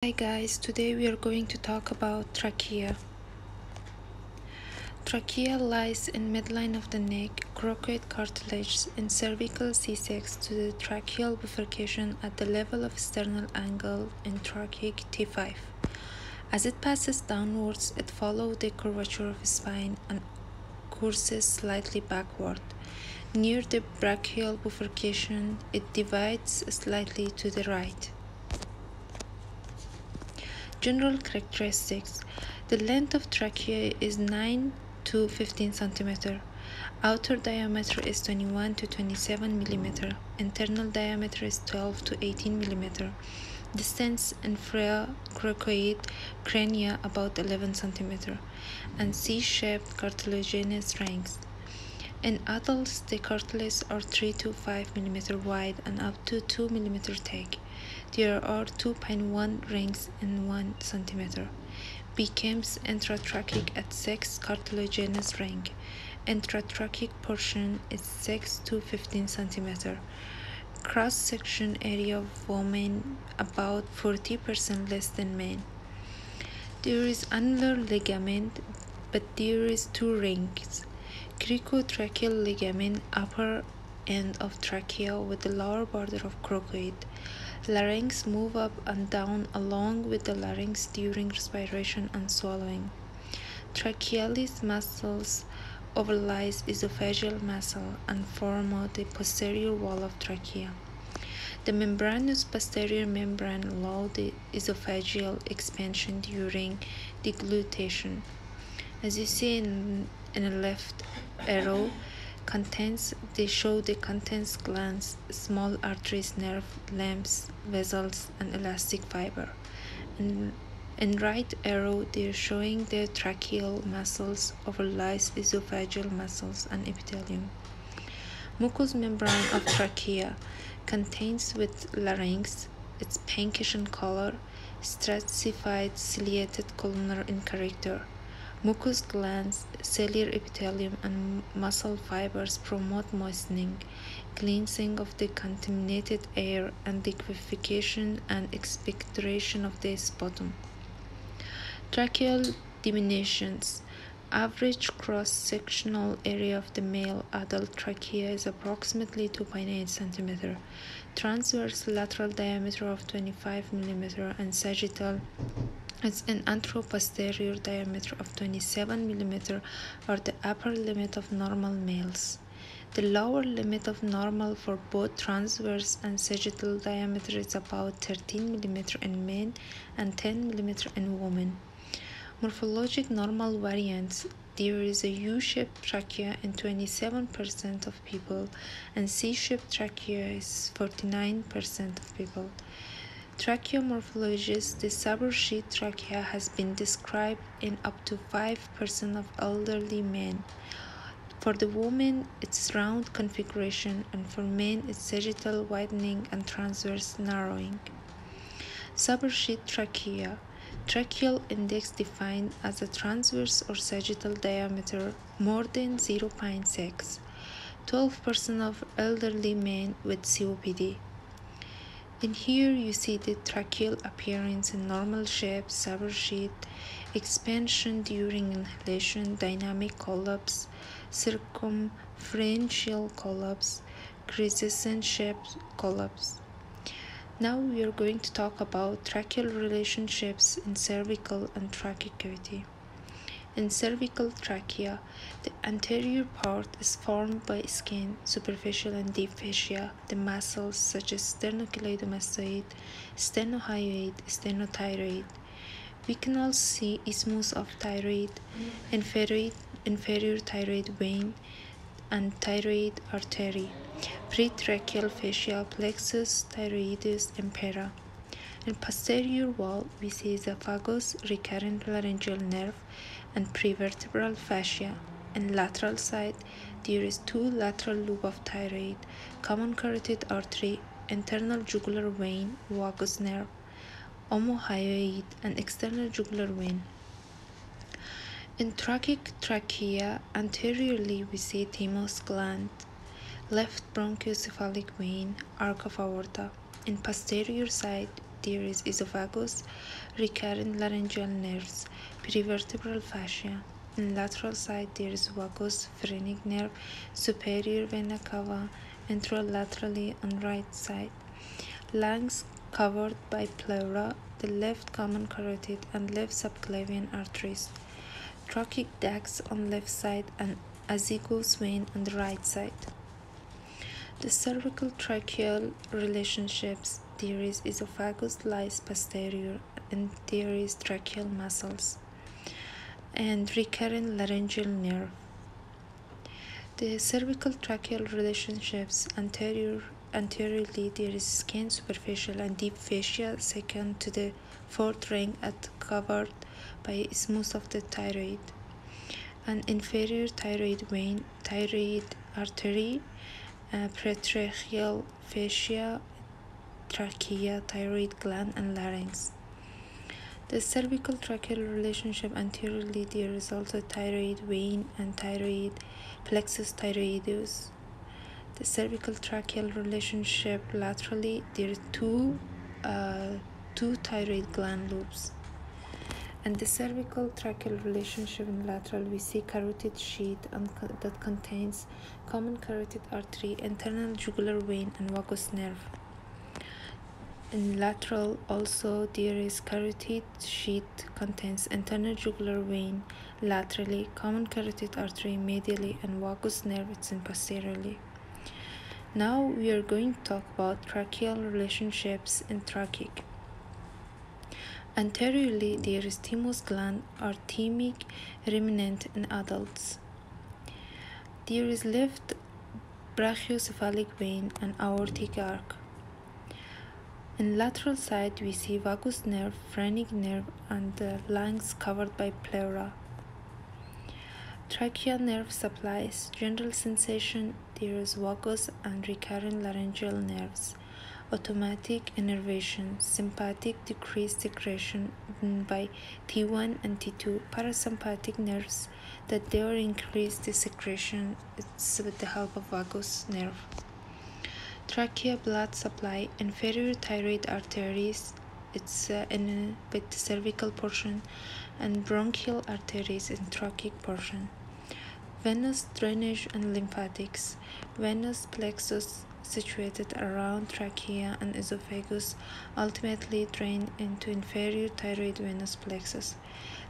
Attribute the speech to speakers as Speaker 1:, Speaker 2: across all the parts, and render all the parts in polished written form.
Speaker 1: Hi guys, today we are going to talk about trachea. Trachea lies in midline of the neck, coracoid cartilage, and cervical C6 to the tracheal bifurcation at the level of sternal angle in tracheic T5. As it passes downwards, it follows the curvature of the spine and courses slightly backward. Near the brachial bifurcation, it divides slightly to the right. General characteristics. The length of trachea is 9 to 15 cm. Outer diameter is 21 to 27 mm. Internal diameter is 12 to 18 mm. Distance infracoracoid crania about 11 cm. And C-shaped cartilaginous rings. In adults, the cartilages are 3 to 5 mm wide and up to 2 mm thick. There are 2.1 rings in 1 cm. Becomes intratracheal at 6 cartilaginous ring. Intratracheal portion is 6 to 15 cm. Cross-section area of women about 40% less than men. There is annular ligament, but there is 2 rings. Cricotracheal ligament, upper end of trachea with the lower border of coracoid. Larynx move up and down along with the larynx during respiration and swallowing. Trachealis muscles overlies esophageal muscle and form the posterior wall of trachea. The membranous posterior membrane allows the esophageal expansion during deglutition. As you see in the left arrow, they show the contents glands, small arteries, nerve, limbs, vessels, and elastic fiber. In right arrow, they are showing the tracheal muscles overlies esophageal muscles and epithelium. Mucous membrane of trachea contains with larynx. It's pinkish in color, stratified ciliated columnar in character. Mucous glands, ciliary epithelium, and muscle fibers promote moistening, cleansing of the contaminated air, and liquefaction and expectoration of the sputum. Tracheal diminutions. Average cross-sectional area of the male adult trachea is approximately 2.8 cm. Transverse lateral diameter of 25 mm and sagittal is an anteroposterior diameter of 27 mm or the upper limit of normal males. The lower limit of normal for both transverse and sagittal diameter is about 13 mm in men and 10 mm in women. Morphologic normal variants. There is a U-shaped trachea in 27% of people and C-shaped trachea is 49% of people. Tracheomorphologies. The subersheath trachea has been described in up to 5% of elderly men. For the woman, it's round configuration, and for men, it's sagittal widening and transverse narrowing. Subersheath trachea. Tracheal index defined as a transverse or sagittal diameter more than 0.6. 12% of elderly men with COPD. In here you see the tracheal appearance in normal shape, subersheath, expansion during inhalation, dynamic collapse, circumferential collapse, crescent shaped collapse. Now we are going to talk about tracheal relationships in cervical and tracheal cavity. In cervical trachea, the anterior part is formed by skin, superficial and deep fascia, the muscles such as sternocleidomastoid, stenohyoid, stenothyroid. We can also see isthmus of thyroid, inferior thyroid vein, and thyroid artery, pretracheal fascia, plexus thyroides, impera. In posterior wall, we see esophagus, recurrent laryngeal nerve, and prevertebral fascia. In lateral side, there is 2 lateral lobe of thyroid, common carotid artery, internal jugular vein, vagus nerve, omohyoid, and external jugular vein. In tracheal trachea, anteriorly we see thymus gland, left bronchocephalic vein, arc of aorta. In posterior side, there is esophagus, recurrent laryngeal nerves, prevertebral fascia. In lateral side there is vagus, phrenic nerve, superior vena cava, anterolaterally on right side. Lungs covered by pleura, the left common carotid and left subclavian arteries. Tracheic ducts on left side and azygos vein on the right side. The cervical tracheal relationships, there is esophagus lies posterior and there is tracheal muscles and recurrent laryngeal nerve. The cervical tracheal relationships anteriorly there is skin, superficial and deep fascia second to the fourth ring covered by smooth of the thyroid. An inferior thyroid vein, thyroid artery, pretracheal fascia, trachea, thyroid gland, and larynx. The cervical tracheal relationship anteriorly there is also thyroid vein and thyroid plexus thyroideus. The cervical tracheal relationship laterally there are two thyroid gland loops. And the cervical tracheal relationship in lateral, we see carotid sheath that contains common carotid artery, internal jugular vein, and vagus nerve. In lateral also there is carotid sheath contains internal jugular vein laterally, common carotid artery medially, and vagus nerve it's in posteriorly. Now we are going to talk about tracheal relationships in tracheic. Anteriorly, there is thymus gland or thymic remnant in adults. There is left brachiocephalic vein and aortic arc. In lateral side, we see vagus nerve, phrenic nerve, and the lungs covered by pleura. Tracheal nerve supplies general sensation. There is vagus and recurrent laryngeal nerves. Automatic innervation, sympathetic decreased secretion by T1 and T2, parasympathetic nerves that they are increased the secretion it's with the help of vagus nerve. Trachea blood supply, inferior thyroid arteries, it's with the cervical portion, and bronchial arteries in tracheic portion. Venous drainage and lymphatics, venous plexus situated around trachea and esophagus ultimately drain into inferior thyroid venous plexus.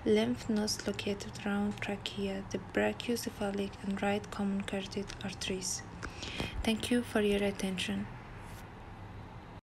Speaker 1: Lymph nodes located around trachea, the brachiocephalic and right common carotid arteries. Thank you for your attention.